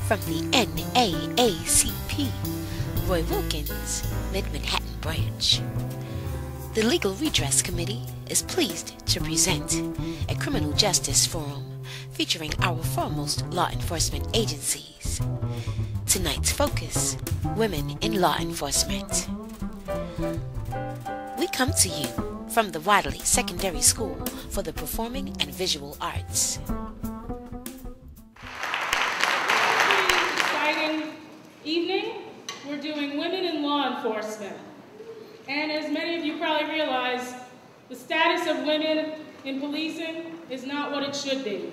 from the NAACP, Roy Wilkins, Mid-Manhattan Branch. The Legal Redress Committee is pleased to present a criminal justice forum featuring our foremost law enforcement agencies. Tonight's focus, women in law enforcement. We come to you from the Wadley Secondary School for the Performing and Visual Arts. Exciting evening. We're doing women in law enforcement. And as many of you probably realize, the status of women in policing is not what it should be.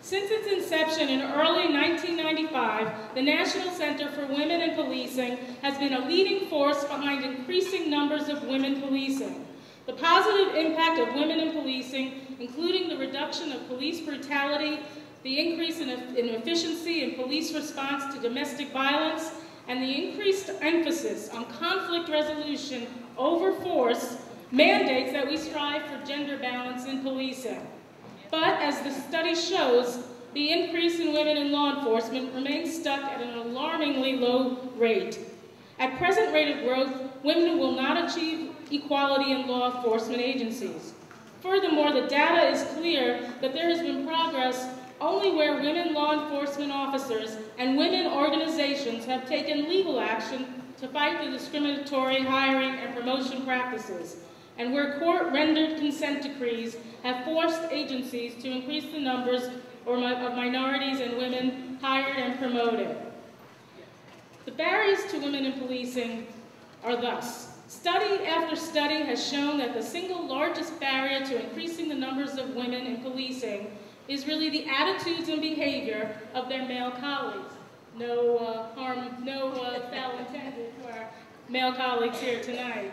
Since its inception in early 1995, the National Center for Women in Policing has been a leading force behind increasing numbers of women policing. The positive impact of women in policing, including the reduction of police brutality, the increase in efficiency in police response to domestic violence, and the increased emphasis on conflict resolution over force, mandates that we strive for gender balance in policing. But as the study shows, the increase in women in law enforcement remains stuck at an alarmingly low rate. At present rate of growth, women will not achieve equality in law enforcement agencies. Furthermore, the data is clear that there has been progress only where women law enforcement officers and women organizations have taken legal action to fight the discriminatory hiring and promotion practices, and where court-rendered consent decrees have forced agencies to increase the numbers of minorities and women hired and promoted. The barriers to women in policing are thus. Study after study has shown that the single largest barrier to increasing the numbers of women in policing is really the attitudes and behavior of their male colleagues. No foul intended for our male colleagues here tonight.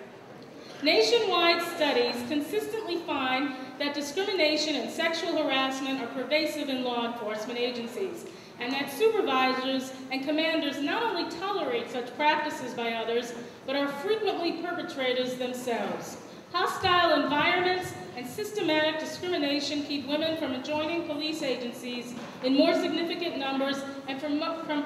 Nationwide studies consistently find that discrimination and sexual harassment are pervasive in law enforcement agencies, and that supervisors and commanders not only tolerate such practices by others, but are frequently perpetrators themselves. Hostile environments and systematic discrimination keep women from joining police agencies in more significant numbers and from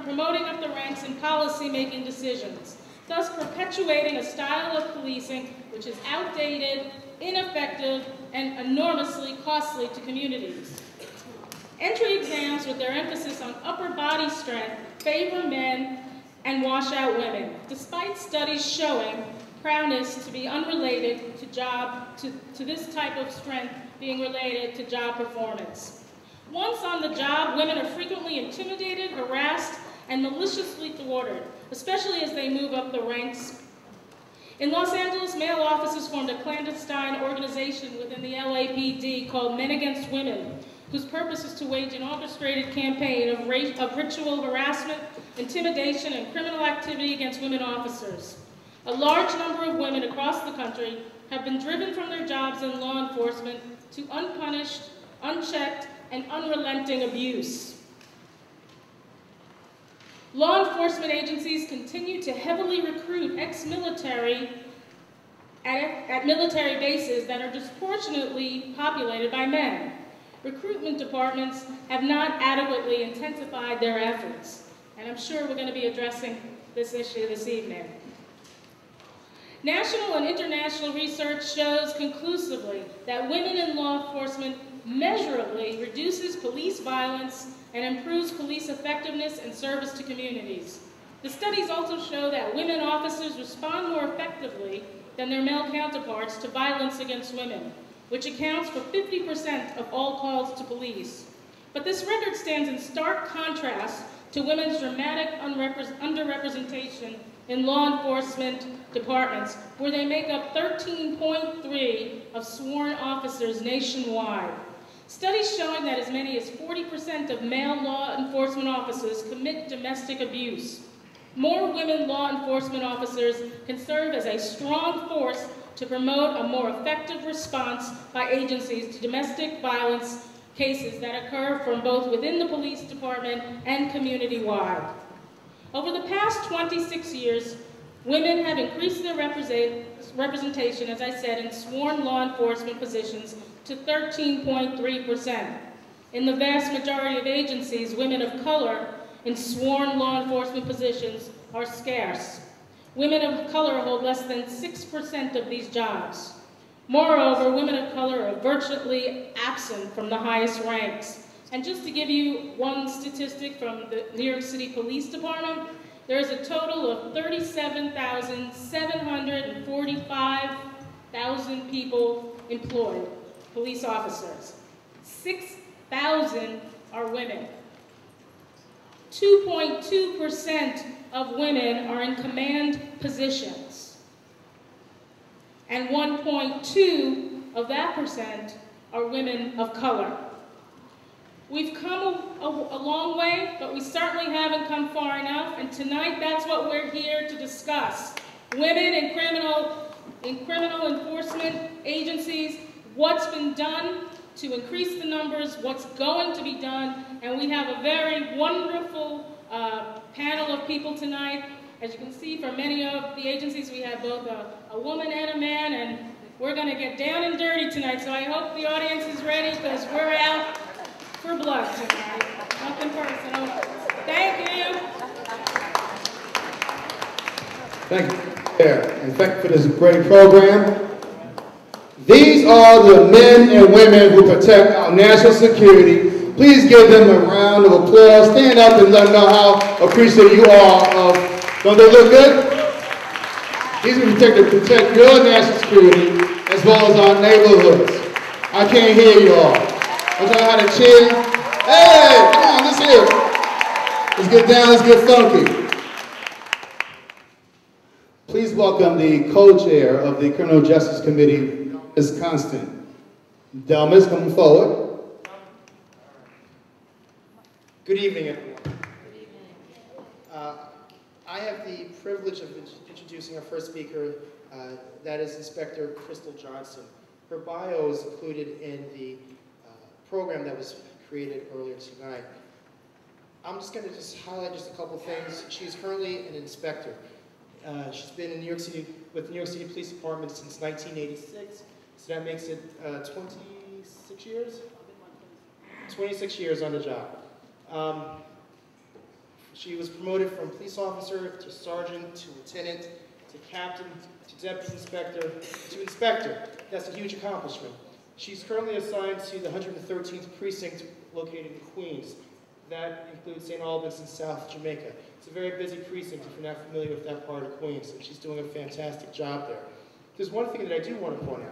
promoting up the ranks in policy-making decisions, thus perpetuating a style of policing which is outdated, ineffective, and enormously costly to communities. Entry exams with their emphasis on upper body strength favor men and wash out women, despite studies showing prowess to be unrelated to this type of strength being related to job performance. Once on the job, women are frequently intimidated, harassed, and maliciously thwarted, especially as they move up the ranks. In Los Angeles, male officers formed a clandestine organization within the LAPD called Men Against Women, whose purpose is to wage an orchestrated campaign of ritual harassment, intimidation, and criminal activity against women officers. A large number of women across the country have been driven from their jobs in law enforcement to unpunished, unchecked, and unrelenting abuse. Law enforcement agencies continue to heavily recruit ex-military at military bases that are disproportionately populated by men. Recruitment departments have not adequately intensified their efforts, and I'm sure we're going to be addressing this issue this evening. National and international research shows conclusively that women in law enforcement measurably reduces police violence and improves police effectiveness and service to communities. The studies also show that women officers respond more effectively than their male counterparts to violence against women, which accounts for 50% of all calls to police. But this record stands in stark contrast to women's dramatic underrepresentation in law enforcement departments, where they make up 13.3% of sworn officers nationwide. Studies showing that as many as 40% of male law enforcement officers commit domestic abuse. More women law enforcement officers can serve as a strong force to promote a more effective response by agencies to domestic violence cases that occur from both within the police department and community-wide. Over the past 26 years, women have increased their representation, as I said, in sworn law enforcement positions to 13.3%. In the vast majority of agencies, women of color in sworn law enforcement positions are scarce. Women of color hold less than 6% of these jobs. Moreover, women of color are virtually absent from the highest ranks. And just to give you one statistic from the New York City Police Department, there is a total of 37,745 people employed, police officers. 6,000 are women. 2.2% of women are in command positions. And 1.2 of that percent are women of color. We've come a long way, but we certainly haven't come far enough, and tonight that's what we're here to discuss. Women in criminal enforcement agencies, what's been done to increase the numbers, what's going to be done, and we have a very wonderful panel of people tonight. As you can see, from many of the agencies, we have both a woman and a man, and we're going to get down and dirty tonight, so I hope the audience is ready, because we're out for blood tonight. Nothing personal. Thank you. Thank you, and thank you for this great program. These are the men and women who protect our national security. Please give them a round of applause. Stand up and let them know how appreciative you are of. Don't they look good? These are protect your national security as well as our neighborhoods. I can't hear you all. Don't you know how to cheer? Hey, come on, let's hear it. Let's get down, let's get funky. Please welcome the co-chair of the Criminal Justice Committee, Ms. Constant. Delmas, come forward. Good evening, everyone. I have the privilege of introducing our first speaker, that is Inspector Crystal Johnson. Her bio is included in the program that was created earlier tonight. I'm just going to highlight just a couple things. She's currently an inspector. She's been in New York City with the New York City Police Department since 1986, so that makes it 26 years? 26 years on the job. She was promoted from police officer to sergeant to lieutenant to captain to deputy inspector to inspector. That's a huge accomplishment. She's currently assigned to the 113th precinct located in Queens. That includes St. Albans and South Jamaica. It's a very busy precinct if you're not familiar with that part of Queens, and she's doing a fantastic job there. There's one thing that I do want to point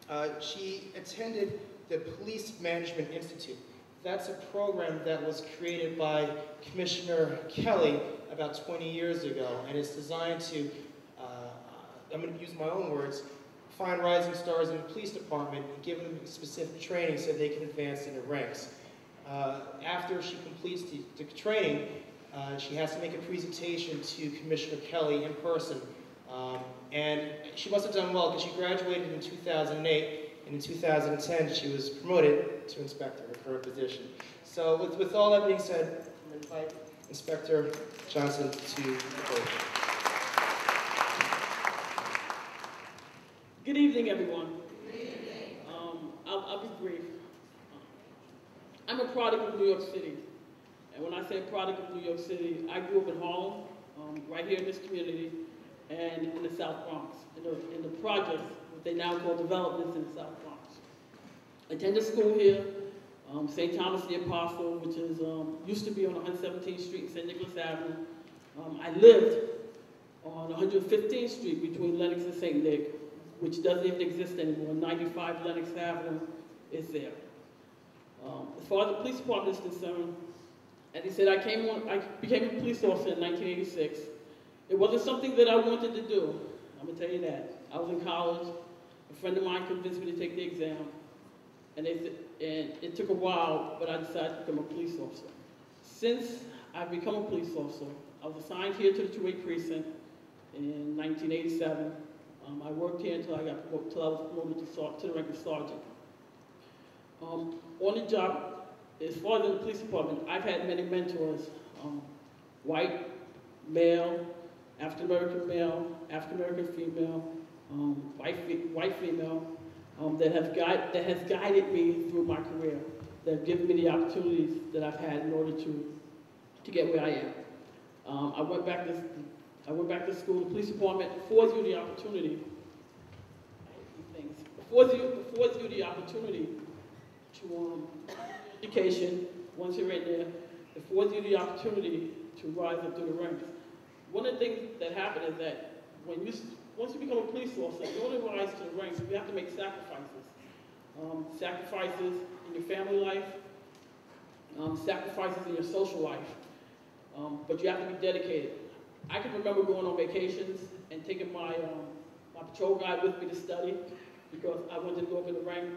out. She attended the Police Management Institute. That's a program that was created by Commissioner Kelly about 20 years ago, and it's designed to, I'm going to use my own words, find rising stars in the police department and give them specific training so they can advance in the ranks. After she completes the training, she has to make a presentation to Commissioner Kelly in person. And she must have done well because she graduated in 2008, and in 2010 she was promoted to inspector, her current position. So with all that being said, I'm going to invite Inspector Johnson to the podium. Good evening, everyone. Good evening. I'll be brief. I'm a product of New York City. And when I say a product of New York City, I grew up in Harlem, right here in this community, and in the South Bronx, in the projects, what they now call developments in the South Bronx. I attended school here, St. Thomas the Apostle, which is used to be on 117th Street and St. Nicholas Avenue. I lived on 115th Street between Lenox and St. Nick, which doesn't even exist anymore. 95 Lenox Avenue is there. As far as the police department is concerned, as he said, I became a police officer in 1986. It wasn't something that I wanted to do. I'm gonna tell you that. I was in college. A friend of mine convinced me to take the exam, and it took a while, but I decided to become a police officer. Since I've become a police officer, I was assigned here to the 2-8 precinct in 1987. I worked here until I was promoted to the rank of sergeant. On the job, as far as in the police department, I've had many mentors, white, male, African-American male, African-American female, white female, that has guided me through my career, that have given me the opportunities that I've had in order to to get where I am. I went back to school. The police department affords you the opportunity. Affords you the opportunity to education. Once you're in there, it affords you the opportunity to rise up through the ranks. One of the things that happen is that once you become a police officer, in order to rise to the ranks, you have to make sacrifices. Sacrifices in your family life, sacrifices in your social life, but you have to be dedicated. I can remember going on vacations and taking my patrol guide with me to study because I wanted to go up in the rank.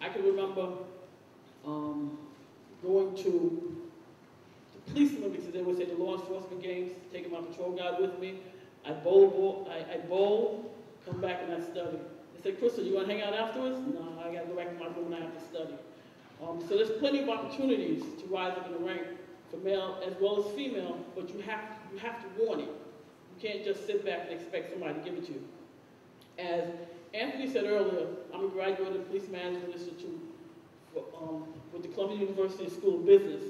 I can remember going to the police Olympics, as they would say, the law enforcement games, taking my patrol guide with me. I'd bowl, come back and I'd study. They said, Crystal, you want to hang out afterwards? No, I got to go back to my room and I have to study. So there's plenty of opportunities to rise up in the rank for male as well as female, but you have to want it. You can't just sit back and expect somebody to give it to you. As Anthony said earlier, I'm a graduate of the Police Management Institute with the Columbia University School of Business.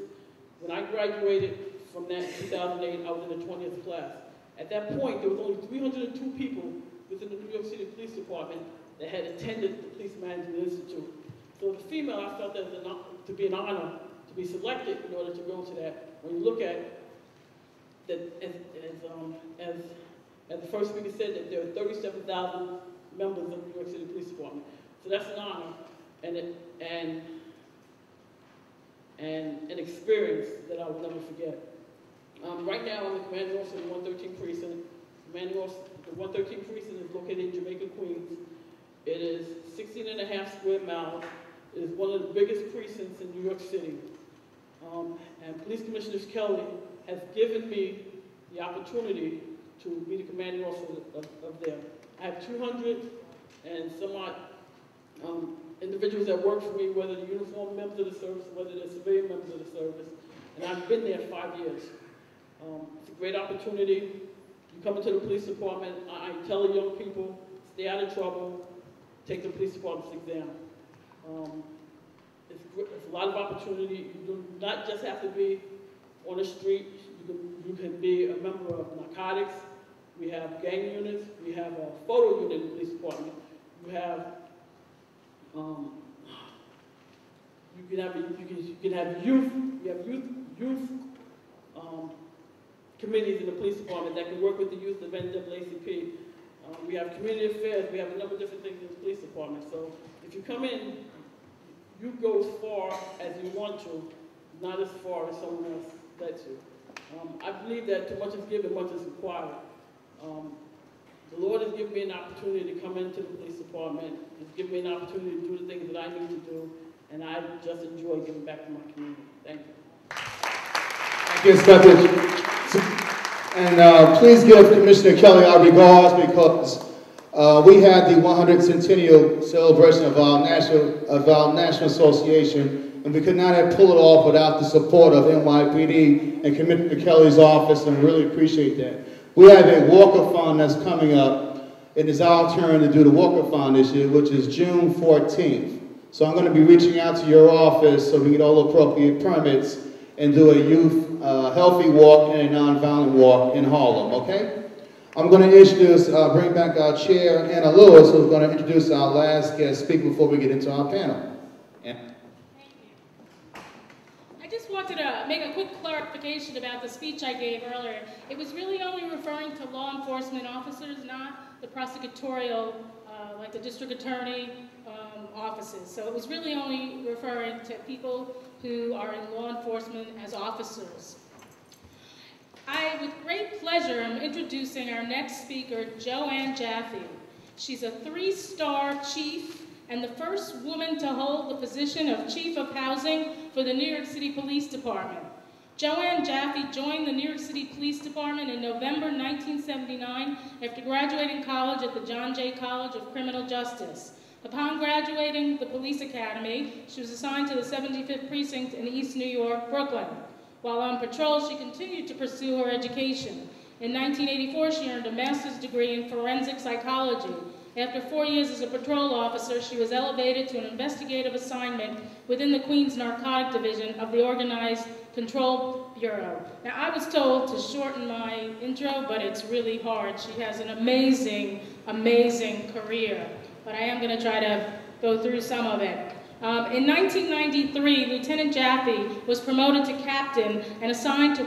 When I graduated from that in 2008, I was in the 20th class. At that point, there was only 302 people within the New York City Police Department that had attended the Police Management Institute. So as a female, I felt that to be an honor to be selected in order to go to that. When you look at that, as the first speaker said, that there are 37,000 members of the New York City Police Department. So that's an honor and an experience that I will never forget. Right now, I'm the commanding officer of the 113 Precinct. The 113 Precinct is located in Jamaica, Queens. It is 16.5 square miles. It is one of the biggest precincts in New York City. And Police Commissioner Kelly has given me the opportunity to be the commanding officer of there. I have 200 and some odd individuals that work for me, whether they're uniformed members of the service, whether they're civilian members of the service, and I've been there 5 years. It's a great opportunity. You come into the police department, I tell the young people, stay out of trouble, take the police department's exam. It's a lot of opportunity. You do not just have to be on the street. You can be a member of narcotics. We have gang units. We have a photo unit in the police department. You have you can have youth. We have youth committees in the police department that can work with the youth of NAACP. We have community affairs. We have a number of different things in the police department. So if you come in, you go as far as you want to, not as far as someone else lets you. I believe that too much is given, much is required. The Lord has given me an opportunity to come into the police department. He's given me an opportunity to do the things that I need to do, and I just enjoy giving back to my community. Thank you. Thank you, Inspector. And please give Commissioner Kelly our regards because we had the 100th centennial celebration of our national association, and we could not have pulled it off without the support of NYPD and Commissioner Kelly's office, and really appreciate that. We have a walk-a-thon that's coming up. It is our turn to do the walk-a-thon this year, which is June 14th. So I'm going to be reaching out to your office so we can get all appropriate permits and do a youth healthy walk and a nonviolent walk in Harlem, okay? I'm going to introduce, bring back our chair, Anna Lewis, who's going to introduce our last guest speaker before we get into our panel. Anna. Thank you. I just wanted to make a quick clarification about the speech I gave earlier. It was really only referring to law enforcement officers, not the prosecutorial, like the district attorney offices. So it was really only referring to people who are in law enforcement as officers. I, with great pleasure, am introducing our next speaker, Joanne Jaffe. She's a 3-star chief and the first woman to hold the position of Chief of Housing for the New York City Police Department. Joanne Jaffe joined the New York City Police Department in November 1979 after graduating college at the John Jay College of Criminal Justice. Upon graduating the police academy, she was assigned to the 75th Precinct in East New York, Brooklyn. While on patrol, she continued to pursue her education. In 1984, she earned a master's degree in forensic psychology. After 4 years as a patrol officer, she was elevated to an investigative assignment within the Queens Narcotic Division of the Organized Control Bureau. Now, I was told to shorten my intro, but it's really hard. She has an amazing, amazing career, but I am going to try to go through some of it. In 1993, Lieutenant Jaffe was promoted to captain and assigned to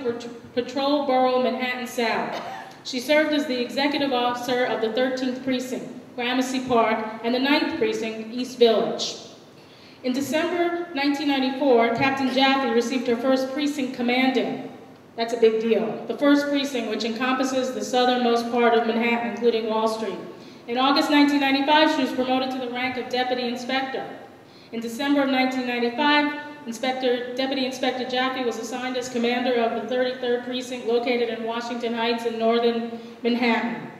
Patrol Borough Manhattan South. She served as the executive officer of the 13th Precinct, Gramercy Park, and the 9th Precinct, East Village. In December 1994, Captain Jaffe received her first precinct commanding. That's a big deal. The first precinct, which encompasses the southernmost part of Manhattan, including Wall Street. In August 1995, she was promoted to the rank of Deputy Inspector. In December of 1995, Deputy Inspector Jaffe was assigned as commander of the 33rd Precinct located in Washington Heights in northern Manhattan.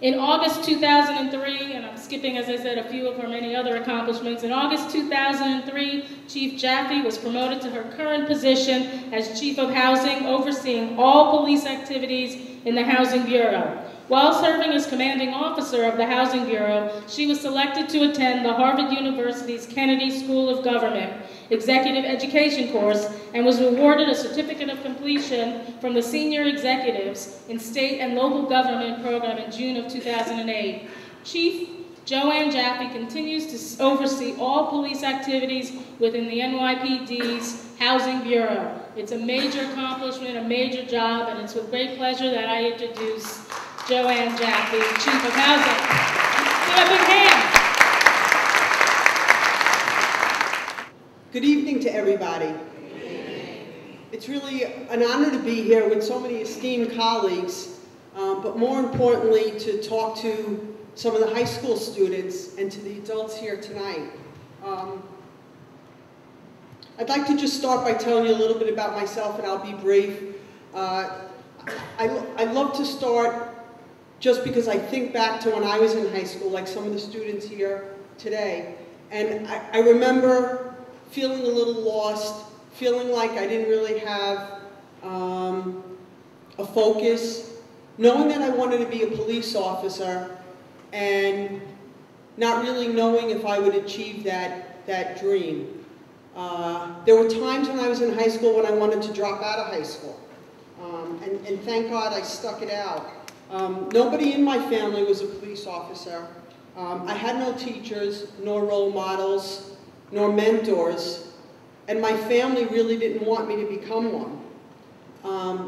In August 2003, and I'm skipping, as I said, a few of her many other accomplishments, in August 2003, Chief Jaffe was promoted to her current position as Chief of Housing, overseeing all police activities in the Housing Bureau. While serving as commanding officer of the Housing Bureau, she was selected to attend the Harvard University's Kennedy School of Government Executive Education course and was awarded a certificate of completion from the Senior Executives in State and Local Government program in June of 2008. Chief Joanne Jaffe continues to oversee all police activities within the NYPD's Housing Bureau. It's a major accomplishment, a major job, and it's with great pleasure that I introduce Joanne Jaffe, Chief of Housing. Give a big hand. Good evening to everybody. It's really an honor to be here with so many esteemed colleagues, but more importantly to talk to some of the high school students and to the adults here tonight. I'd like to just start by telling you a little bit about myself, and I'll be brief. I love to start just because I think back to when I was in high school, like some of the students here today, and I remember feeling a little lost, feeling like I didn't really have a focus, knowing that I wanted to be a police officer, and not really knowing if I would achieve that dream. There were times when I was in high school when I wanted to drop out of high school, and thank God I stuck it out. Nobody in my family was a police officer. I had no teachers, nor role models, nor mentors, and my family really didn't want me to become one.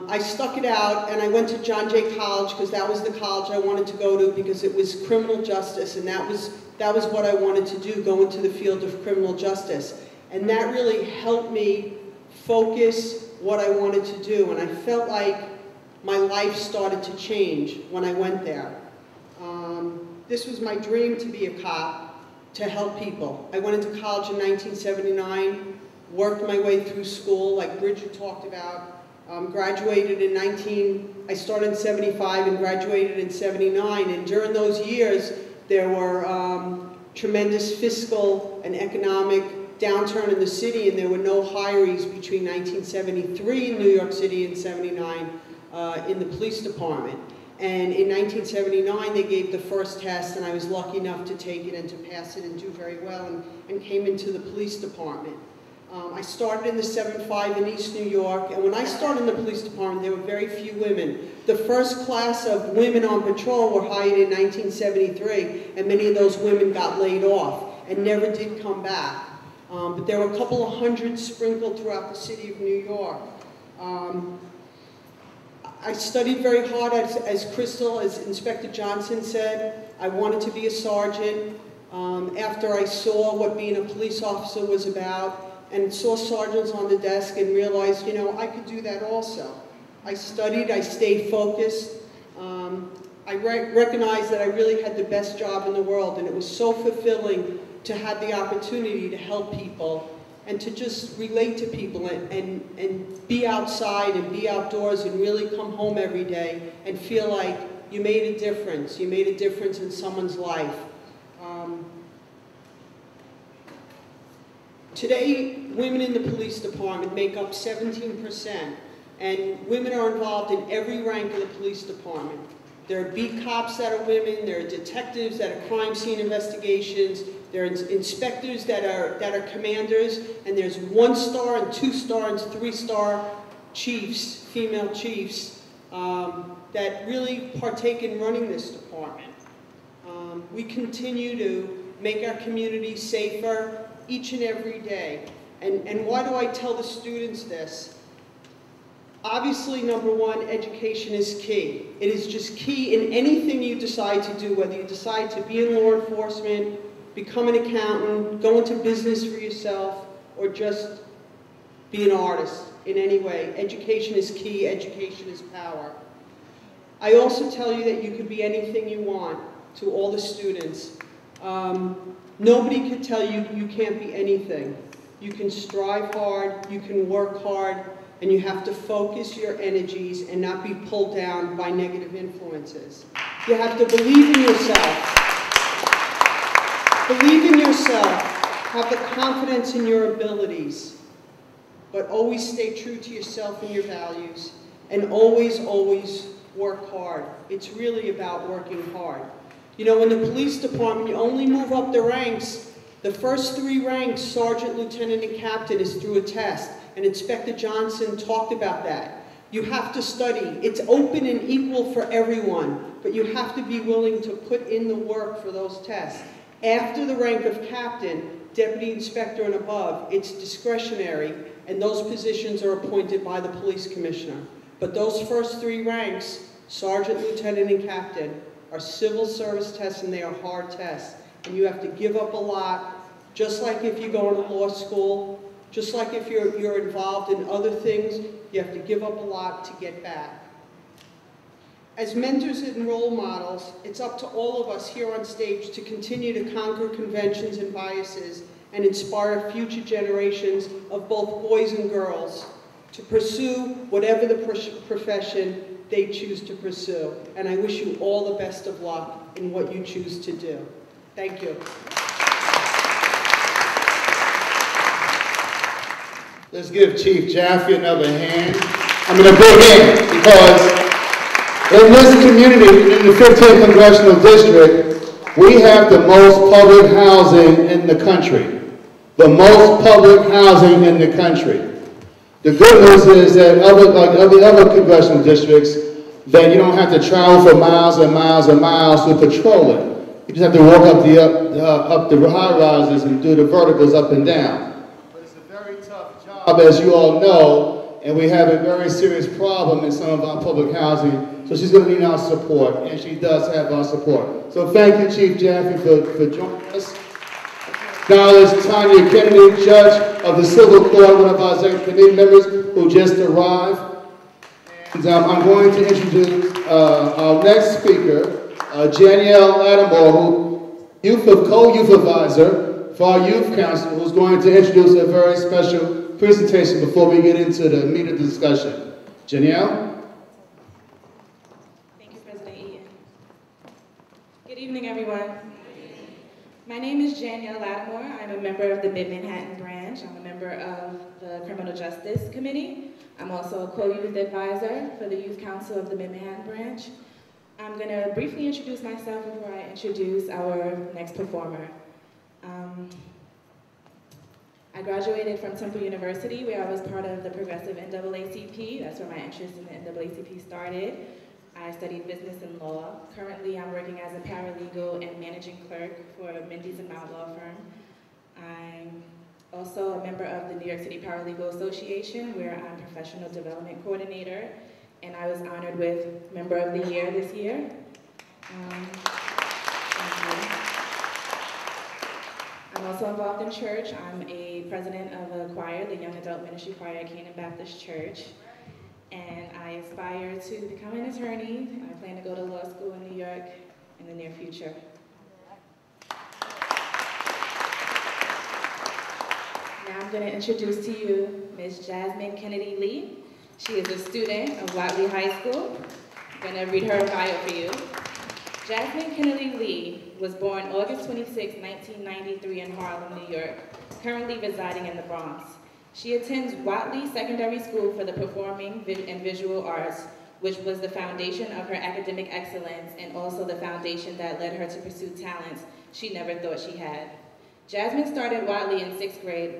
I stuck it out, and I went to John Jay College because that was the college I wanted to go to because it was criminal justice, and that was what I wanted to do, go into the field of criminal justice. And that really helped me focus what I wanted to do, and I felt like my life started to change when I went there. This was my dream, to be a cop, to help people. I went into college in 1979, worked my way through school, like Bridget talked about, graduated I started in 75 and graduated in 79, and during those years, there were tremendous fiscal and economic downturn in the city, and there were no hirees between 1973 in New York City and 79 in the police department. And in 1979, they gave the first test, and I was lucky enough to take it and to pass it and do very well, and came into the police department. I started in the 7-5 in East New York, and when I started in the police department, there were very few women. The first class of women on patrol were hired in 1973, and many of those women got laid off and never did come back. But there were a couple of hundred sprinkled throughout the city of New York. I studied very hard, as Crystal, as Inspector Johnson said. I wanted to be a sergeant. After I saw what being a police officer was about, and saw sergeants on the desk and realized, you know, I could do that also. I studied, I stayed focused. I recognized that I really had the best job in the world, and it was so fulfilling to have the opportunity to help people and to just relate to people and be outside and be outdoors and really come home every day and feel like you made a difference. You made a difference in someone's life. Today, women in the police department make up 17%, and women are involved in every rank of the police department. There are beat cops that are women, there are detectives that are crime scene investigations, there are inspectors that are commanders, and there's 1-star and 2-star and 3-star chiefs, female chiefs, that really partake in running this department. We continue to make our community safer each and every day. And why do I tell the students this? Obviously, number one, education is key. It is just key in anything you decide to do, whether you decide to be in law enforcement, become an accountant, go into business for yourself, or just be an artist in any way. Education is key. Education is power. I also tell you that you could be anything you want to all the students. Nobody could tell you you can't be anything. You can strive hard, you can work hard, and you have to focus your energies and not be pulled down by negative influences. You have to believe in yourself. Believe in yourself. Have the confidence in your abilities. But always stay true to yourself and your values. And always, always work hard. It's really about working hard. You know, in the police department, you only move up the ranks. The first 3 ranks, sergeant, lieutenant, and captain, is through a test. And Inspector Johnson talked about that. You have to study. It's open and equal for everyone, but you have to be willing to put in the work for those tests. After the rank of captain, deputy inspector and above, it's discretionary, and those positions are appointed by the police commissioner. But those first 3 ranks, sergeant, lieutenant, and captain, are civil service tests, and they are hard tests. And you have to give up a lot, just like if you go to law school, just like if you're involved in other things, you have to give up a lot to get back. As mentors and role models, it's up to all of us here on stage to continue to conquer conventions and biases and inspire future generations of both boys and girls to pursue whatever the profession they choose to pursue. And I wish you all the best of luck in what you choose to do. Thank you. Let's give Chief Jaffe another hand. I'm going to big hand because in this community, in the 15th Congressional District, we have the most public housing in the country. The most public housing in the country. The good news is that like other congressional districts, that you don't have to travel for miles and miles and miles to patrol it. You just have to walk up the high rises and do the verticals up and down. But it's a very tough job, as you all know, and we have a very serious problem in some of our public housing. So she's going to need our support, and she does have our support. So thank you, Chief Jaffe, for joining us. Acknowledge Tanya Kennedy, Judge of the Civil Court, one of our executive committee members who just arrived. And I'm going to introduce our next speaker, Janielle Lattimore, who co-youth advisor for our youth council, who's going to introduce a very special presentation before we get into the meat of the discussion. Janielle? Thank you, President Eaton. Good evening, everyone. My name is Janielle Lattimore. I'm a member of the Mid-Manhattan branch. I'm a member of the Criminal Justice Committee. I'm also a co-youth advisor for the Youth Council of the Mid-Manhattan branch. I'm going to briefly introduce myself before I introduce our next performer. I graduated from Temple University, where I was part of the progressive NAACP. That's where my interest in the NAACP started. I studied business and law. Currently, I'm working as a paralegal and managing clerk for Mendes & Mount Law Firm. I'm also a member of the New York City Paralegal Association, where I'm professional development coordinator, and I was honored with Member of the Year this year. I'm also involved in church. I'm a president of a choir, the Young Adult Ministry Choir at Canaan Baptist Church. And I aspire to become an attorney. I plan to go to law school in New York in the near future. Now I'm going to introduce to you Ms. Jasmine Kennedy Lee. She is a student of Watley High School. I'm going to read her bio for you. Jasmine Kennedy Lee was born August 26, 1993 in Harlem, New York, currently residing in the Bronx. She attends Watley Secondary School for the Performing and Visual Arts, which was the foundation of her academic excellence and also the foundation that led her to pursue talents she never thought she had. Jasmine started Watley in 6th grade,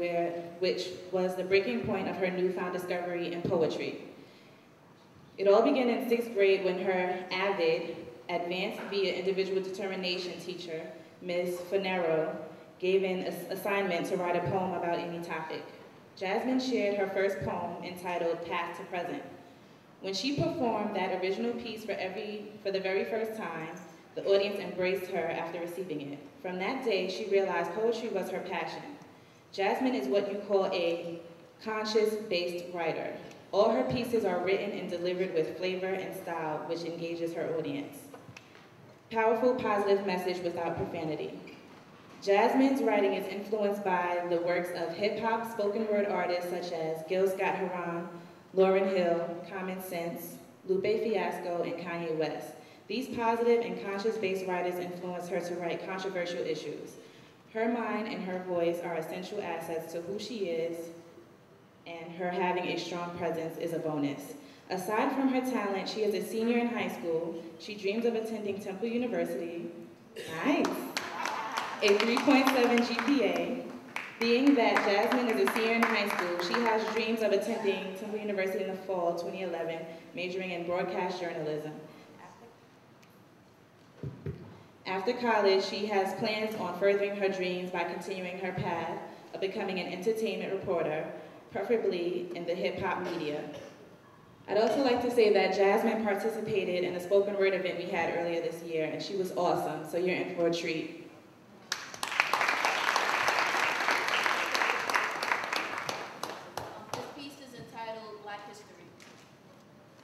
which was the breaking point of her newfound discovery in poetry. It all began in 6th grade when her avid, advanced via individual determination teacher, Ms. Finero, gave an assignment to write a poem about any topic. Jasmine shared her first poem entitled Past to Present. When she performed that original piece for the very first time, the audience embraced her after receiving it. From that day, she realized poetry was her passion. Jasmine is what you call a conscious-based writer. All her pieces are written and delivered with flavor and style, which engages her audience. Powerful, positive message without profanity. Jasmine's writing is influenced by the works of hip-hop spoken word artists such as Gil Scott-Heron, Lauryn Hill, Common Sense, Lupe Fiasco, and Kanye West. These positive and conscious-based writers influence her to write controversial issues. Her mind and her voice are essential assets to who she is, and her having a strong presence is a bonus. Aside from her talent, she is a senior in high school. She dreams of attending Temple University. Nice. A 3.7 GPA. Being that Jasmine is a senior in high school, she has dreams of attending Temple University in the fall 2011, majoring in broadcast journalism. After college, she has plans on furthering her dreams by continuing her path of becoming an entertainment reporter, preferably in the hip-hop media. I'd also like to say that Jasmine participated in a spoken word event we had earlier this year, and she was awesome, so you're in for a treat. This piece is entitled Black History.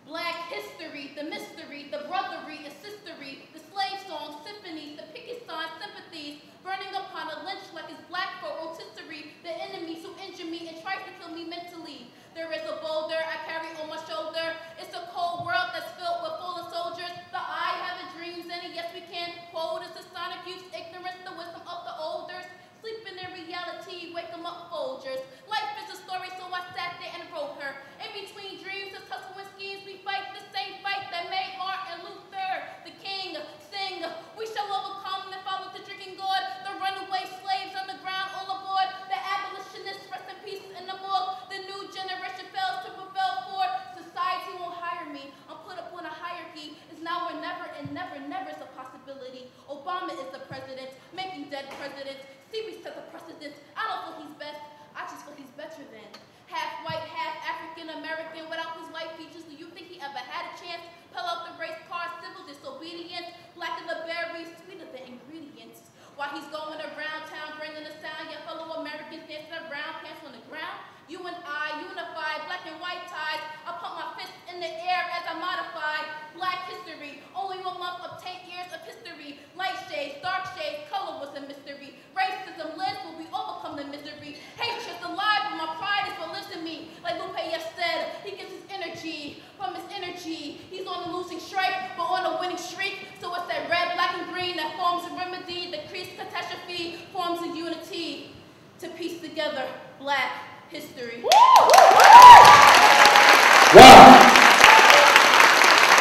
Black history, the mystery, the brotherly, the sistery, the slave songs, symphonies, the picket signs, sympathies, burning upon a lynch like it's black for rotisserie, the enemies who injure me and try to kill me mentally. There is a boulder I carry on my shoulder. It's a cold world that's filled with fallen soldiers. The eye having dreams in it, yes we can quote. It's the sonic youth, ignorance, the wisdom of the olders. Sleeping in reality, wake them up, Folgers. Life is a story, so I sat there and wrote her. In between dreams, it's hustle and schemes, we fight the same fight that made Martin Luther, the king, sing. We shall overcome and follow the drinking God. The runaway slaves on the ground, all aboard. The abolitionists, rest in peace in the morgue. The new generation fails to prevail forward. Society won't hire me. I'm put up on a hierarchy. It's now or never, and never, never is a possibility. Obama is the president, making dead presidents. See, we set the precedent. I don't feel he's best. I just feel he's better than. Half white, half African American. Without his white features, do you think he ever had a chance? Pull out the race card, civil disobedience. Black in the berries, sweeter the ingredients. While he's going around town, bringing the sound, your fellow Americans dancing around, pants on the ground. You and I, unified, black and white ties. I put my fist in the air as I modify. Black history, only 1 month of 10 years of history. Light shades, dark shades, color was a mystery. Racism lives, will we overcome the misery? Hatred's alive, but my pride is what lives in me. Like Lupe said, he gets his energy from his energy. He's on a losing strike, but on a winning streak. So it's that red, black, and green that forms a remedy. Decreased catastrophe forms a unity. To piece together black history. Wow!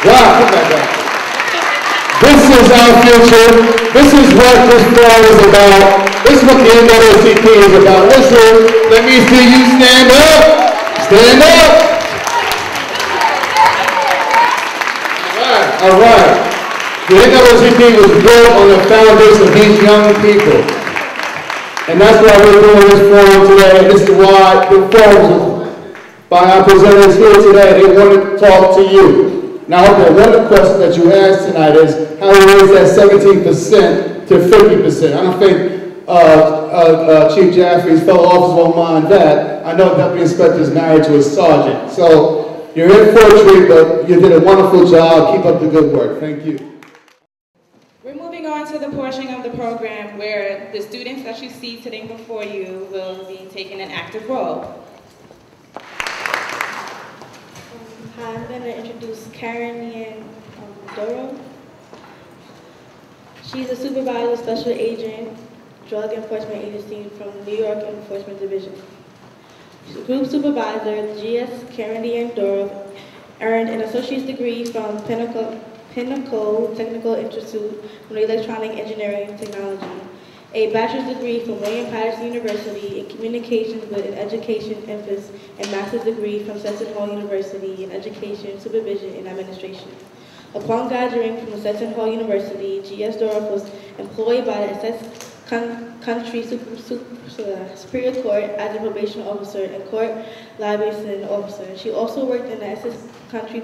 Wow, put that down. This is our future. This is what this forum is about. This is what the NAACP is about. Listen, let me see you stand up. Stand up. All right. The NAACP was built on the foundation of these young people. And that's why we're doing this forum today. And this is why the forum by our presenters here today. They want to talk to you. Now, okay, one of the questions that you asked tonight is how we raise that 17% to 50%. I don't think Chief Jaffrey's fellow officers won't mind that. I know Deputy Inspector is married to a sergeant. So you're in for a treat, but you did a wonderful job. Keep up the good work. Thank you. We're moving on to the portion of the program where the students that you see sitting before you will be taking an active role. Hi, I'm going to introduce Karen Ian Doro. She's a supervisor, special agent, drug enforcement agency from New York Enforcement Division. Group supervisor, GS Karen Ian Doro, Earned an associate's degree from Pinnacle Technical Institute for Electronic Engineering and Technology. A bachelor's degree from William Patterson University in Communications with an Education emphasis, and master's degree from Seton Hall University in Education, Supervision, and Administration. Upon graduating from Seton Hall University, G.S. Dorff was employed by the Essex Country Superior Court as a probation officer and court liaison officer. She also worked in the Essex Country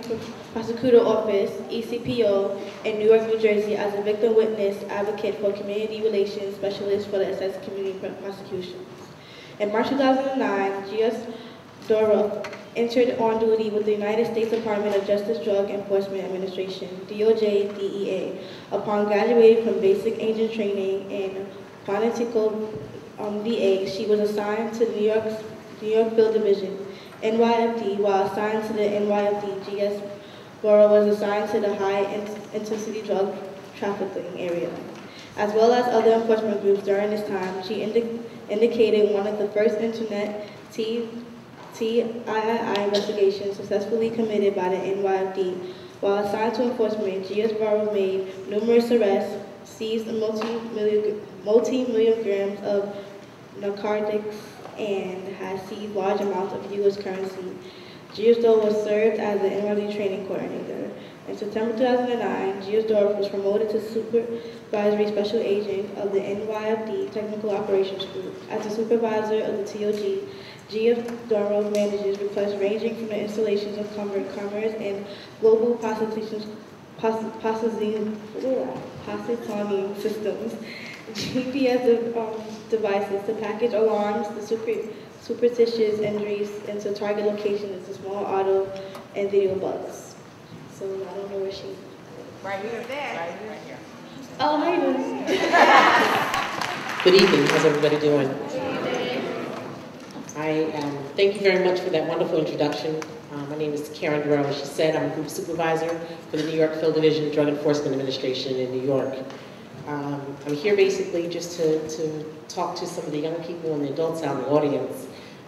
Prosecutor Office, ECPO, in Newark, New Jersey as a victim witness advocate for community relations specialist for the Essex Community Prosecution. In March 2009, G.S. Dorff entered on duty with the United States Department of Justice Drug Enforcement Administration, DOJ, DEA. Upon graduating from basic agent training in Quantico VA, she was assigned to the New York Field Division, NYFD. While assigned to the NYFD, G.S. Dorff was assigned to the high-intensity drug trafficking area. As well as other enforcement groups during this time, she indicated one of the first internet TII investigations successfully committed by the NYFD. While assigned to enforcement, G.S. Dorff made numerous arrests, seized multi-million grams of narcotics, and has seized large amounts of U.S. currency. G.S. Dorff was served as the NYFD training coordinator. In September 2009, G.S. Dorff was promoted to Supervisory Special Agent of the NYFD Technical Operations Group. As a supervisor of the TOG, G.S. Dorff manages requests ranging from the installations of commerce and global processing systems, GPS devices to package alarms, the superstitious injuries into target locations, to small auto and video bugs. So I don't know where she. Right here. Right here. Oh, how you doing? Good evening. How's everybody doing? Thank you very much for that wonderful introduction. My name is Karen Durrell. As she said, I'm a group supervisor for the New York Field Division Drug Enforcement Administration in New York. I'm here basically just to talk to some of the young people and the adults out in the audience.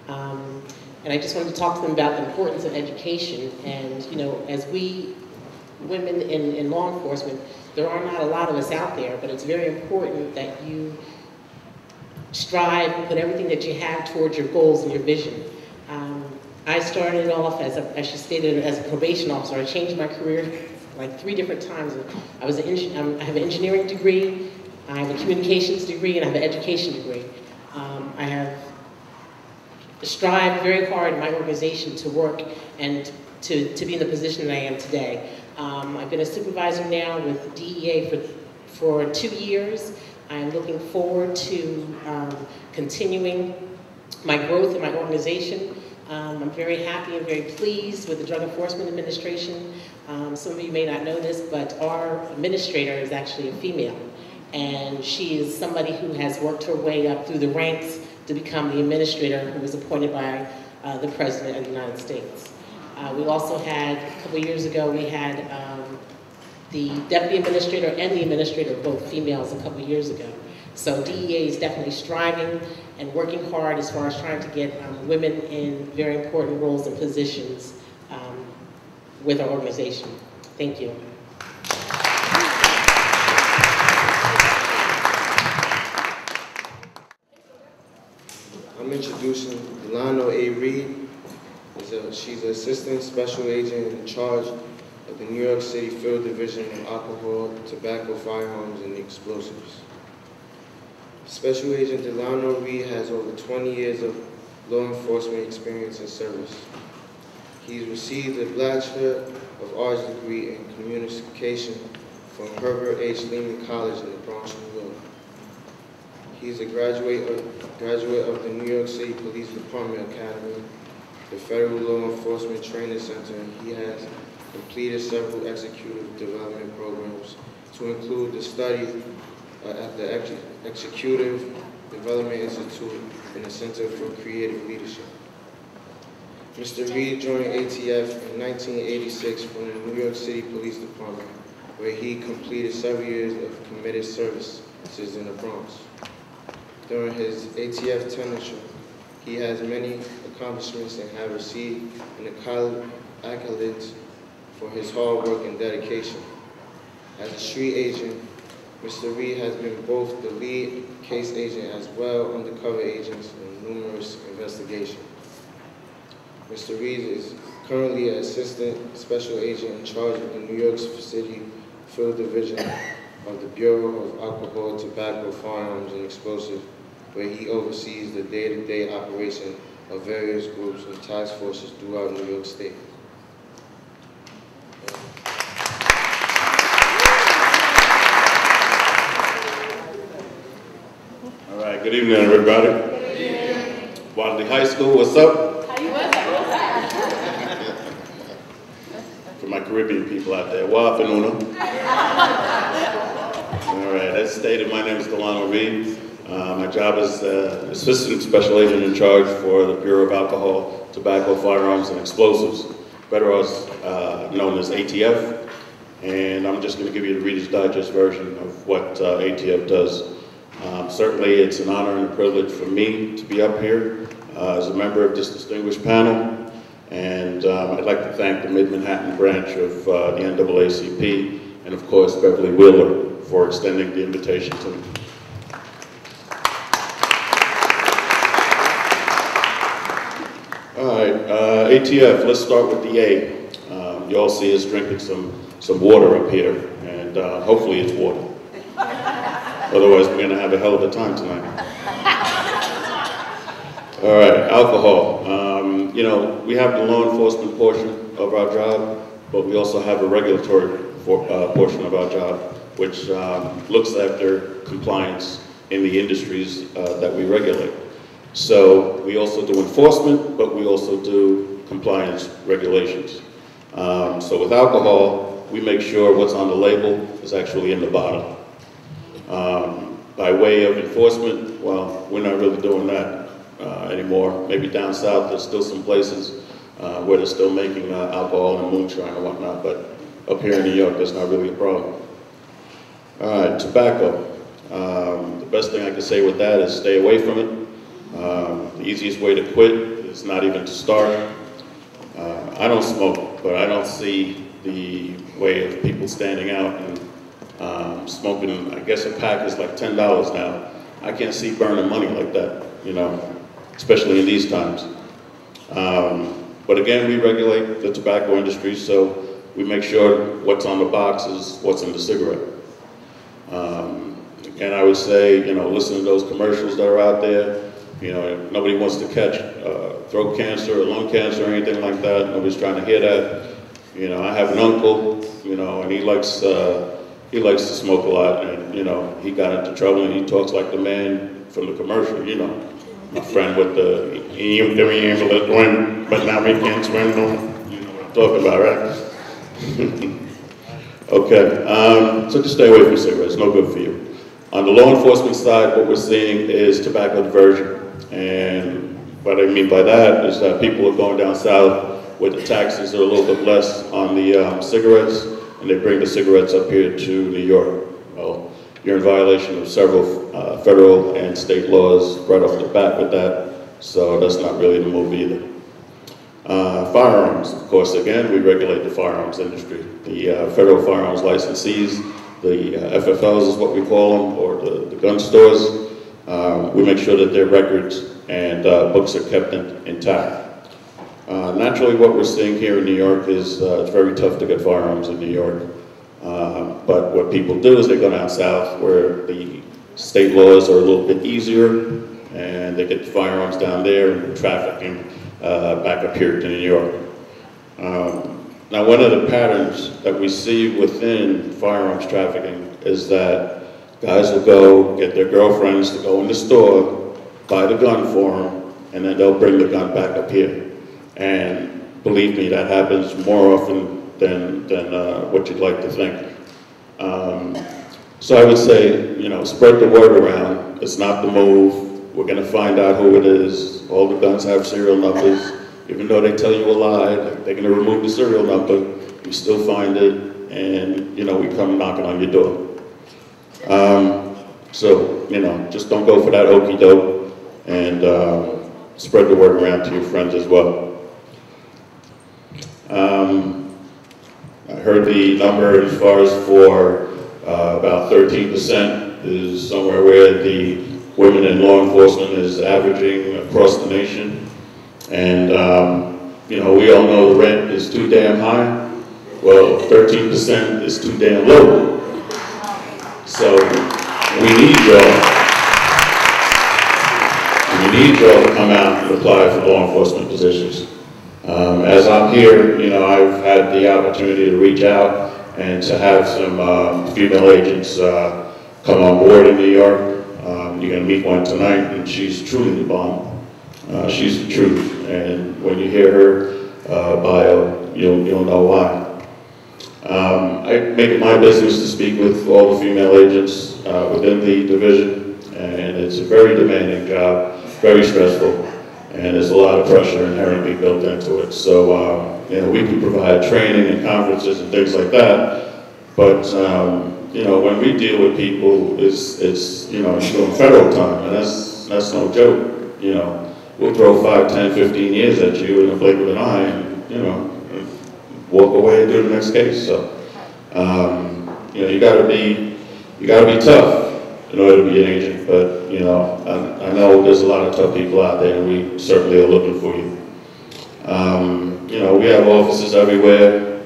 And I just wanted to talk to them about the importance of education. And, you know, as we women in law enforcement, there are not a lot of us out there, but it's very important that you strive and put everything that you have towards your goals and your vision. I started off as she stated, as a probation officer. I changed my career like 3 different times. I have an engineering degree, I have a communications degree, and I have an education degree. I have strived very hard in my organization to work and to be in the position that I am today. I've been a supervisor now with the DEA for 2 years. I'm looking forward to continuing my growth in my organization. I'm very happy and very pleased with the Drug Enforcement Administration. Some of you may not know this, but our administrator is actually a female. And she is somebody who has worked her way up through the ranks to become the administrator who was appointed by the President of the United States. We also had, a couple years ago, we had the Deputy Administrator and the Administrator, both females, a couple years ago. So DEA is definitely striving and working hard as far as trying to get women in very important roles and positions with our organization. Thank you. I'm introducing Delano A. Reed. She's an Assistant Special Agent in charge of the New York City Field Division of Alcohol, Tobacco, Firearms, and Explosives. Special Agent Delano Reed has over 20 years of law enforcement experience and service. He's received a Bachelor of Arts degree in Communication from Herbert H. Lehman College in the Bronx, New York. He's a graduate of the New York City Police Department Academy, the Federal Law Enforcement Training Center, and he has completed several executive development programs to include the study at the Executive Development Institute and the Center for Creative Leadership. Mr. Reed joined ATF in 1986 from the New York City Police Department, where he completed several years of committed services in the Bronx. During his ATF tenure, he has many accomplishments and has received an accolades for his hard work and dedication. As a street agent, Mr. Reed has been both the lead case agent as well undercover agents in numerous investigations. Mr. Reed is currently an assistant special agent in charge of the New York City Field Division of the Bureau of Alcohol, Tobacco, Firearms, and Explosives, where he oversees the day-to-day operation of various groups and task forces throughout New York State. All right, good evening, everybody. Good evening. Wadley High School, what's up? How you was For my Caribbean people out there, wa afternoon. All right, as stated, my name is Delano Reed. My job is Assistant Special Agent in charge for the Bureau of Alcohol, Tobacco, Firearms, and Explosives, better known as ATF. And I'm just going to give you the Reader's Digest version of what ATF does. Certainly, it's an honor and a privilege for me to be up here as a member of this distinguished panel. And I'd like to thank the Mid-Manhattan branch of the NAACP and, of course, Beverly Wheeler for extending the invitation to me. All right, ATF, let's start with the A. You all see us drinking some water up here, and hopefully it's water. Otherwise, we're going to have a hell of a time tonight. All right, alcohol. You know, we have the law enforcement portion of our job, but we also have a regulatory portion of our job, which looks after compliance in the industries that we regulate. So we also do enforcement, but we also do compliance regulations. So with alcohol, we make sure what's on the label is actually in the bottle. By way of enforcement, well, we're not really doing that anymore. Maybe down south, there's still some places where they're still making alcohol and moonshine and whatnot, but up here in New York, that's not really a problem. All right, tobacco. The best thing I can say with that is stay away from it. The easiest way to quit is not even to start. I don't smoke, but I don't see the way of people standing out and smoking. I guess a pack is like $10 now. I can't see burning money like that, you know, especially in these times. But again, we regulate the tobacco industry, so we make sure what's on the box is what's in the cigarette. And I would say, you know, listen to those commercials that are out there. You know, nobody wants to catch throat cancer or lung cancer or anything like that. Nobody's trying to hear that. You know, I have an uncle, you know, and he likes to smoke a lot, and, you know, he got into trouble, and he talks like the man from the commercial, you know. My friend with the, he ain't able to swim, but now he can't swim no more. You know what I'm talking about, right? Okay, so just stay away from cigarettes, no good for you. On the law enforcement side, what we're seeing is tobacco diversion. And what I mean by that is that people are going down south where the taxes are a little bit less on the cigarettes, and they bring the cigarettes up here to New York. Well, you're in violation of several federal and state laws right off the bat with that, so that's not really the move either. Firearms, of course, again, we regulate the firearms industry. The federal firearms licensees, the FFLs is what we call them, or the gun stores, we make sure that their records and books are kept intact. Naturally, what we're seeing here in New York is it's very tough to get firearms in New York. But what people do is they go down south where the state laws are a little bit easier, and they get the firearms down there and trafficking back up here to New York. Now, one of the patterns that we see within firearms trafficking is that guys will go get their girlfriends to go in the store, buy the gun for them, and then they'll bring the gun back up here. And believe me, that happens more often than what you'd like to think. So I would say, you know, spread the word around. It's not the move. We're going to find out who it is. All the guns have serial numbers. Even though they tell you a lie, they're going to remove the serial number, we still find it, and, you know, we come knocking on your door. So, you know, just don't go for that okey doke, and spread the word around to your friends as well. I heard the number as far as for about 13% is somewhere where the women in law enforcement is averaging across the nation. And, you know, we all know the rent is too damn high. Well, 13% is too damn low. So we need y'all. We need y'all to come out and apply for law enforcement positions. As I'm here, you know, I've had the opportunity to reach out and to have some female agents come on board in New York. You're going to meet one tonight, and she's truly the bomb. She's the truth, and when you hear her bio, you'll know why. I make it my business to speak with all the female agents within the division, and it's a very demanding job, very stressful, and there's a lot of pressure inherently built into it. So, you know, we can provide training and conferences and things like that, but you know, when we deal with people, it's you know, it's doing federal time, and that's no joke. You know, we'll throw 5, 10, 15 years at you in a blink of an eye, and you know, walk away and do the next case. So, you know, you gotta be tough in order to be an agent. But you know, I know there's a lot of tough people out there, and we certainly are looking for you. You know, we have offices everywhere.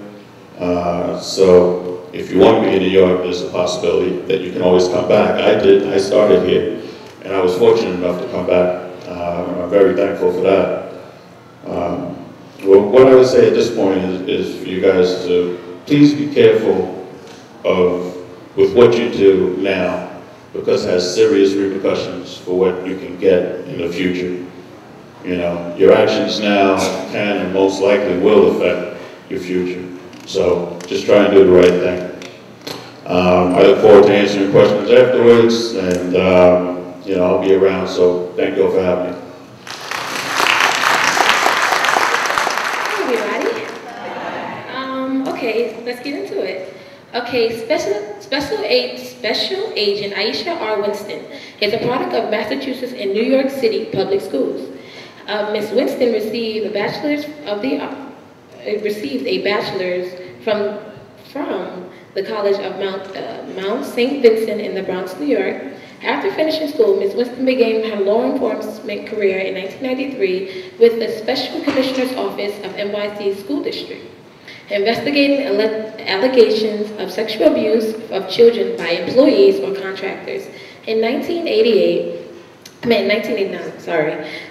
So if you want to be in New York, there's a possibility that you can always come back. I did. I started here, and I was fortunate enough to come back. I'm very thankful for that. Well, what I would say at this point is for you guys to please be careful with what you do now, because it has serious repercussions for what you can get in the future. You know, your actions now can and most likely will affect your future. So just try and do the right thing. I look forward to answering questions afterwards, and you know, I'll be around. So thank you all for having me. Okay, let's get into it. Okay, Special Agent Aisha R. Winston is a product of Massachusetts and New York City public schools. Ms. Winston received a bachelor's from the College of Mount St. Vincent in the Bronx, New York. After finishing school, Ms. Winston began her law enforcement career in 1993 with the Special Commissioner's Office of NYC School District, investigating allegations of sexual abuse of children by employees or contractors. In 1989,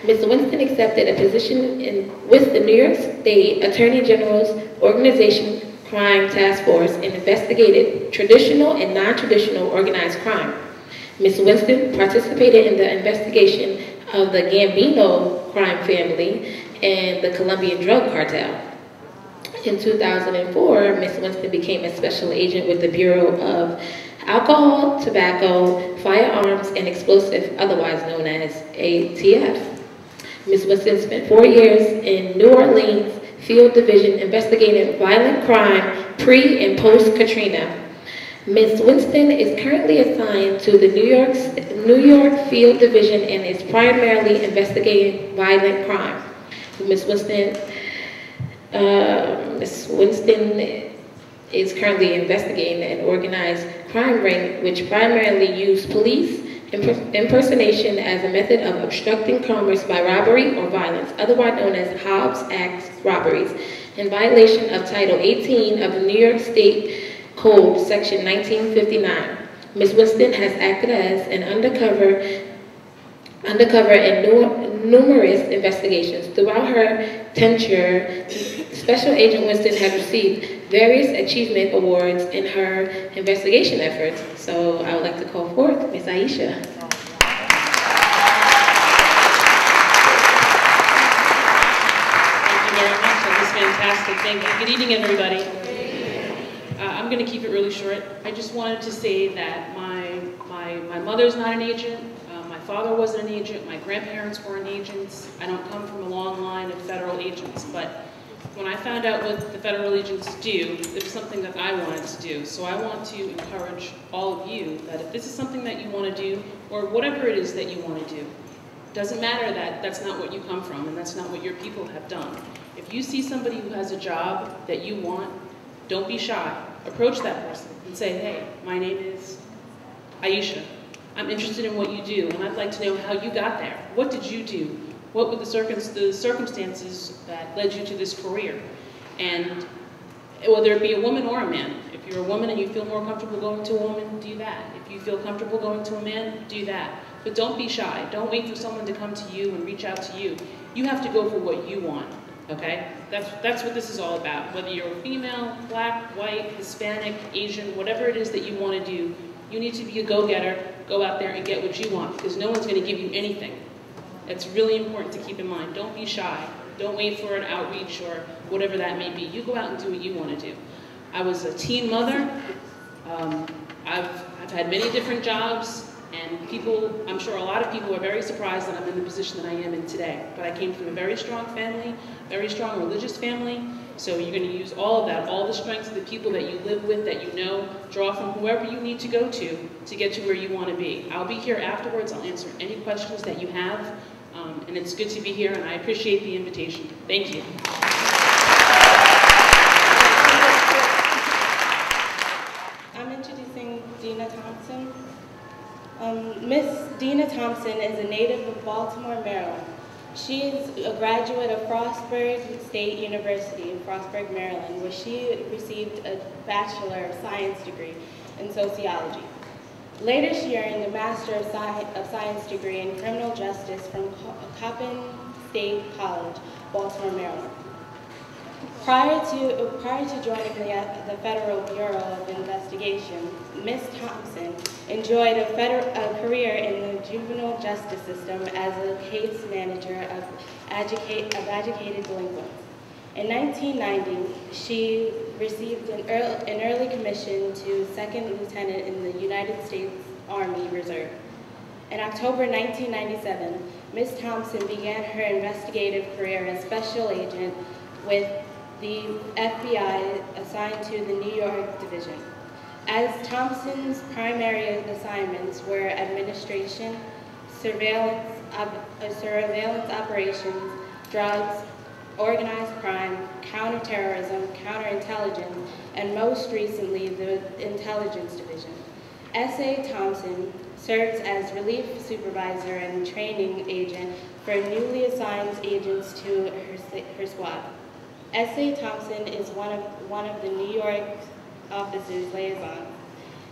Ms. Winston accepted a position with the New York State Attorney General's Organization Crime Task Force and investigated traditional and non-traditional organized crime. Ms. Winston participated in the investigation of the Gambino crime family and the Colombian drug cartel. In 2004, Ms. Winston became a special agent with the Bureau of Alcohol, Tobacco, Firearms, and Explosives, otherwise known as ATF. Ms. Winston spent 4 years in New Orleans Field Division investigating violent crime pre- and post-Katrina. Ms. Winston is currently assigned to the New York Field Division and is primarily investigating violent crime. Ms. Winston is currently investigating an organized crime ring which primarily used police impersonation as a method of obstructing commerce by robbery or violence, otherwise known as Hobbs Act robberies, in violation of Title 18 of the New York State Code, Section 1959. Ms. Winston has acted as an undercover in numerous investigations. Throughout her tenure, Special Agent Winston has received various achievement awards in her investigation efforts. So I would like to call forth Ms. Aisha. Thank you very much. That was fantastic. Thank you. Good evening, everybody. I'm going to keep it really short. I just wanted to say that my mother's not an agent. My father wasn't an agent. My grandparents weren't agents. I don't come from a long line of federal agents. But when I found out what the federal agents do, it was something that I wanted to do. So I want to encourage all of you that if this is something that you want to do, or whatever it is that you want to do, it doesn't matter that that's not what you come from and that's not what your people have done. If you see somebody who has a job that you want, Don't be shy. Approach that person and say, hey, my name is Aisha. I'm interested in what you do, and I'd like to know how you got there. What did you do? What were the circumstances that led you to this career? And whether it be a woman or a man, if you're a woman and you feel more comfortable going to a woman, do that. If you feel comfortable going to a man, do that. But don't be shy. Don't wait for someone to come to you and reach out to you. You have to go for what you want, okay? That's what this is all about. Whether you're a female, black, white, Hispanic, Asian, whatever it is that you want to do, you need to be a go-getter, go out there and get what you want, because no one's going to give you anything. That's really important to keep in mind. Don't be shy. Don't wait for an outreach or whatever that may be. You go out and do what you want to do. I was a teen mother. I've had many different jobs, and people, I'm sure a lot of people are very surprised that I'm in the position that I am in today. But I came from a very strong family, very strong religious family, so you're going to use all of that, all the strengths of the people that you live with, that you know, draw from whoever you need to go to get to where you want to be. I'll be here afterwards. I'll answer any questions that you have, and it's good to be here, and I appreciate the invitation. Thank you. I'm introducing Dina Thompson. Miss Dina Thompson is a native of Baltimore, Maryland. She is a graduate of Frostburg State University in Frostburg, Maryland, where she received a Bachelor of Science degree in sociology. Later, she earned a Master of Science degree in criminal justice from Coppin State College, Baltimore, Maryland. Prior to joining the Federal Bureau of Investigation, Ms. Thompson enjoyed a career in the juvenile justice system as a case manager of agitated delinquents. In 1990, she received an early commission to second lieutenant in the United States Army Reserve. In October 1997, Ms. Thompson began her investigative career as special agent with the FBI assigned to the New York Division. As Thompson's primary assignments were administration, surveillance operations, drugs, organized crime, counterterrorism, counterintelligence, and most recently, the Intelligence Division. S.A. Thompson serves as relief supervisor and training agent for newly assigned agents to her squad. S.A. Thompson is one of the New York office's liaisons.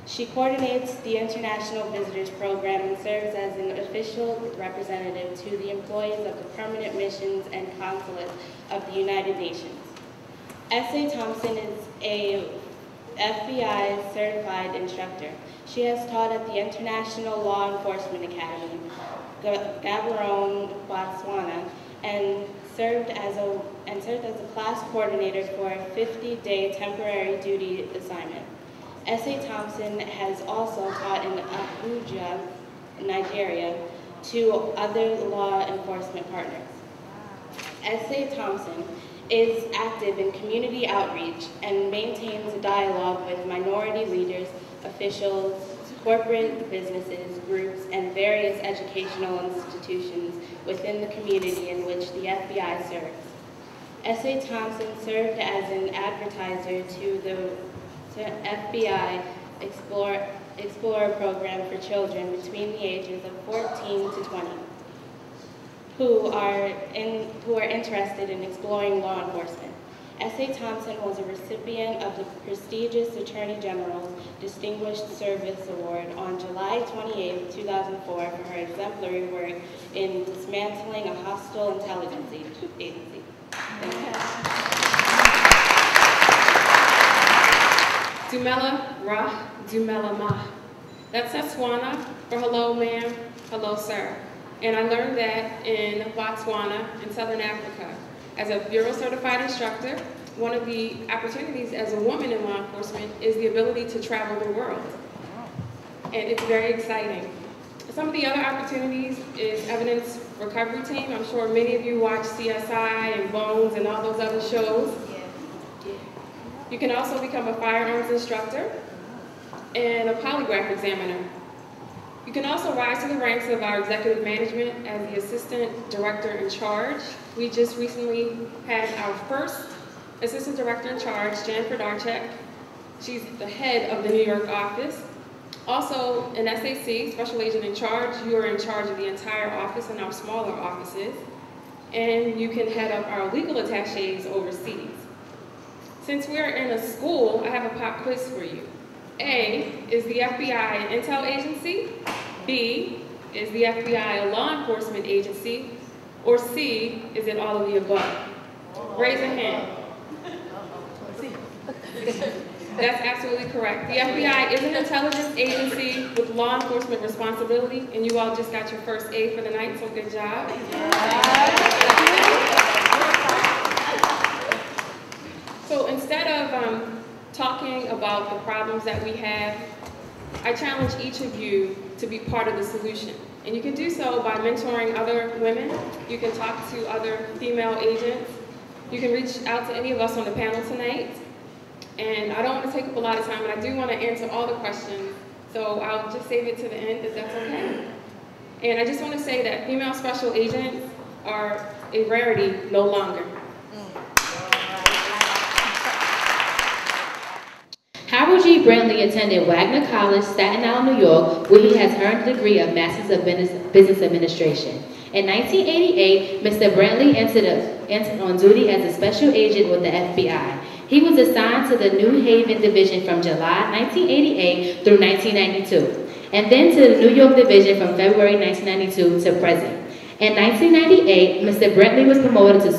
She coordinates the International Visitors Program and serves as an official representative to the employees of the permanent missions and consulates of the United Nations. S.A. Thompson is a FBI certified instructor. She has taught at the International Law Enforcement Academy, Gaborone, Botswana, and served as a class coordinator for a 50-day temporary duty assignment. S.A. Thompson has also taught in Abuja, Nigeria, to other law enforcement partners. S.A. Thompson is active in community outreach and maintains a dialogue with minority leaders, officials, corporate businesses, groups, and various educational institutions within the community in which the FBI serves. S.A. Thompson served as an advisor to the FBI Explorer program for children between the ages of 14 to 20 who are interested in exploring law enforcement. S.A. Thompson was a recipient of the prestigious Attorney General's Distinguished Service Award on July 28, 2004 for her exemplary work in dismantling a hostile intelligence agency. Dumela Ra, Dumela Ma. That's Setswana for hello ma'am, hello sir. And I learned that in Botswana in Southern Africa. As a Bureau certified instructor, one of the opportunities as a woman in law enforcement is the ability to travel the world. And it's very exciting. Some of the other opportunities is evidence recovery team. I'm sure many of you watch CSI and Bones and all those other shows. You can also become a firearms instructor and a polygraph examiner. You can also rise to the ranks of our executive management as the assistant director in charge. We just recently had our first Assistant Director in Charge, Jennifer Darchek. She's the head of the New York office. Also, an SAC, Special Agent in Charge. You are in charge of the entire office and our smaller offices. And you can head up our legal attaches overseas. Since we're in a school, I have a pop quiz for you. A, is the FBI an intel agency? B, is the FBI a law enforcement agency? Or C, is it all of the above? Raise a hand. That's absolutely correct. The FBI is an intelligence agency with law enforcement responsibility, and you all just got your first A for the night, so good job. So instead of talking about the problems that we have, I challenge each of you to be part of the solution. And you can do so by mentoring other women. You can talk to other female agents. You can reach out to any of us on the panel tonight. And I don't want to take up a lot of time, but I do want to answer all the questions. So I'll just save it to the end, if that's okay. And I just want to say that female special agents are a rarity no longer. Harold G. Brantley attended Wagner College, Staten Island, New York, where he has earned a degree of Master's of Business Administration. In 1988, Mr. Brantley entered on duty as a special agent with the FBI. He was assigned to the New Haven Division from July 1988 through 1992, and then to the New York Division from February 1992 to present. In 1998, Mr. Brantley was promoted to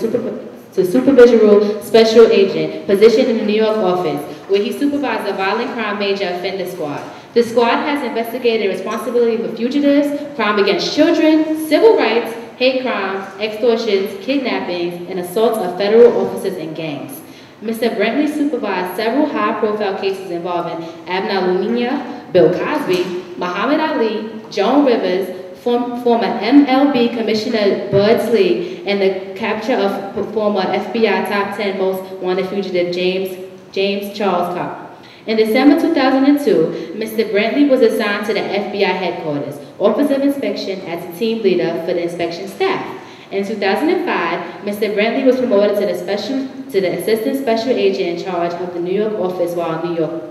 Supervisory Special Agent, position in the New York office, where he supervised the Violent Crime Major Offender Squad. The squad has investigated responsibility for fugitives, crime against children, civil rights, hate crimes, extortions, kidnappings, and assaults of federal officers and gangs. Mr. Brantley supervised several high-profile cases involving Abner Lumia, Bill Cosby, Muhammad Ali, Joan Rivers, former MLB Commissioner Bud Lee, and the capture of former FBI top 10 most wanted fugitive James Charles Cobb. In December 2002, Mr. Brantley was assigned to the FBI headquarters, Office of Inspection, as a team leader for the inspection staff. In 2005, Mr. Brantley was promoted to the Assistant Special Agent in charge of the New York office while in New York.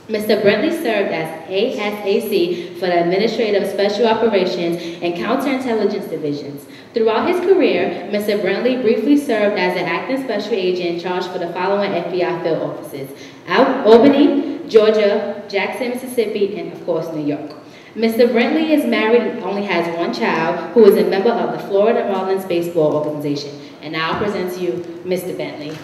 Mr. Brantley served as ASAC for the Administrative Special Operations and Counterintelligence Divisions. Throughout his career, Mr. Brantley briefly served as an acting special agent in charge for the following FBI field offices: Albany, Georgia, Jackson, Mississippi, and of course, New York. Mr. Brantley is married and only has one child, who is a member of the Florida Marlins Baseball Organization. And now I'll present to you Mr. Bentley.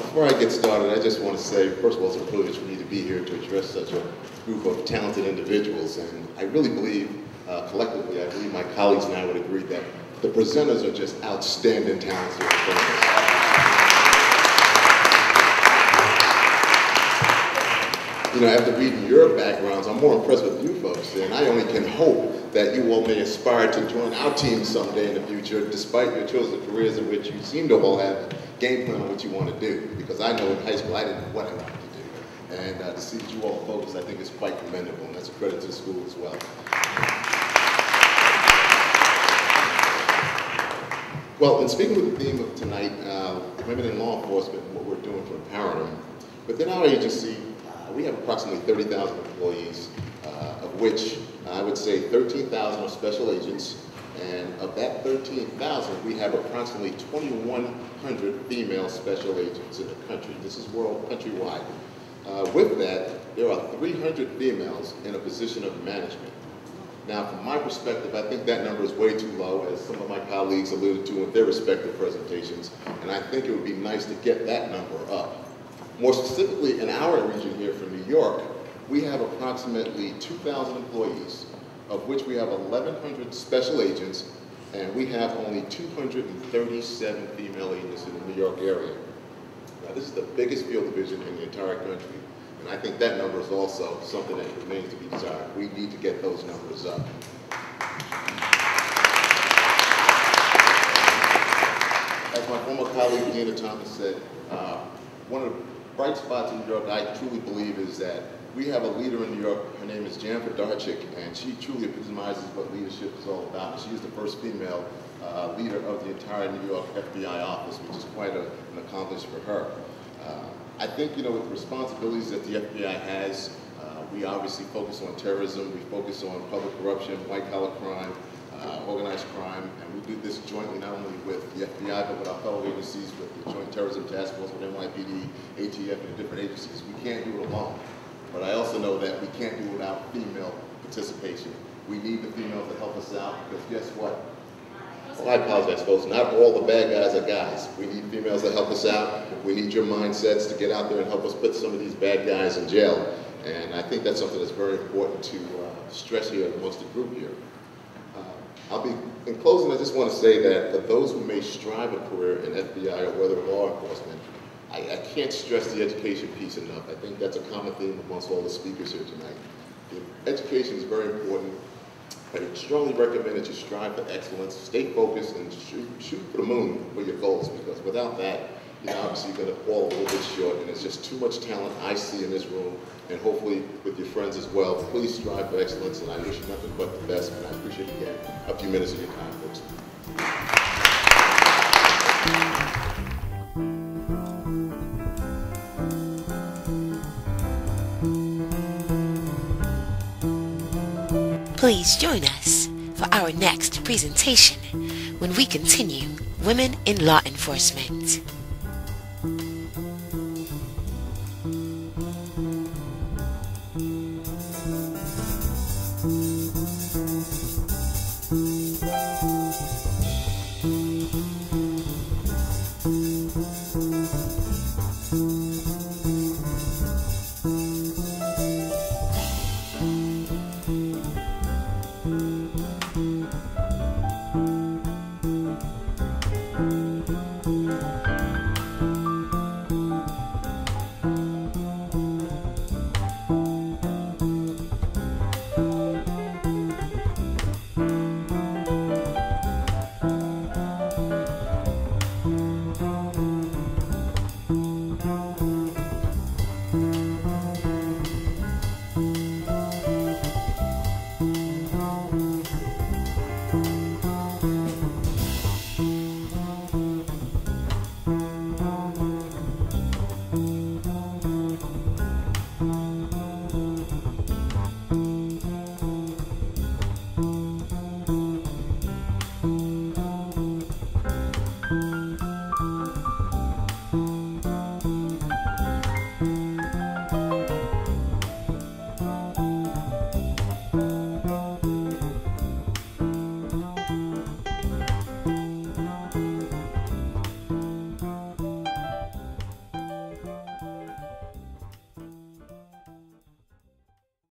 Before I get started, I just want to say, first of all, it's a privilege for me to be here to address such a group of talented individuals. And I really believe, collectively, I believe my colleagues and I would agree that the presenters are just outstanding talents here in front of us. You know, after reading your backgrounds, I'm more impressed with you folks, and I only can hope that you all may aspire to join our team someday in the future, despite your chosen careers in which you seem to all have a game plan on what you want to do. Because I know in high school I didn't know what I wanted to do. And to see that you all focus, I think is quite commendable, and that's a credit to the school as well. Well, in speaking with the theme of tonight, women in law enforcement and what we're doing to empower them, within our agency, we have approximately 30,000 employees, of which I would say 13,000 are special agents, and of that 13,000, we have approximately 2,100 female special agents in the country. This is countrywide. With that, there are 300 females in a position of management. Now, from my perspective, I think that number is way too low, as some of my colleagues alluded to in their respective presentations, and I think it would be nice to get that number up. More specifically, in our region here from New York, we have approximately 2,000 employees, of which we have 1,100 special agents, and we have only 237 female agents in the New York area. Now, this is the biggest field division in the entire country, and I think that number is also something that remains to be desired. We need to get those numbers up. As my former colleague, Gina Thomas, said, one of the bright spots in New York, I truly believe, is that We have a leader in New York. Her name is Jan Podarchik, and she truly epitomizes what leadership is all about. She is the first female leader of the entire New York FBI office, which is quite an accomplishment for her. I think, with the responsibilities that the FBI has, we obviously focus on terrorism, we focus on public corruption, white-collar crime, organized crime, and we do this jointly not only with the FBI, but with our fellow agencies, with the Joint Terrorism Task Force, with NYPD, ATF, and different agencies. We can't do it alone. But I also know that we can't do it without female participation. We need the females to help us out, because guess what? Well, I apologize, folks. Not all the bad guys are guys. We need females to help us out. We need your mindsets to get out there and help us put some of these bad guys in jail. And I think that's something that's very important to stress here amongst the group here. In closing, I just want to say that for those who may strive a career in FBI or whether law enforcement, I can't stress the education piece enough. I think that's a common theme amongst all the speakers here tonight. Education is very important. I strongly recommend that you strive for excellence, stay focused, and shoot for the moon for your goals, because without that, obviously you're going to fall a little bit short, and there's just too much talent I see in this room, and hopefully with your friends as well. Please strive for excellence, and I wish you nothing but the best, and I appreciate you getting a few minutes of your time, folks. Please join us for our next presentation when we continue Women in Law Enforcement.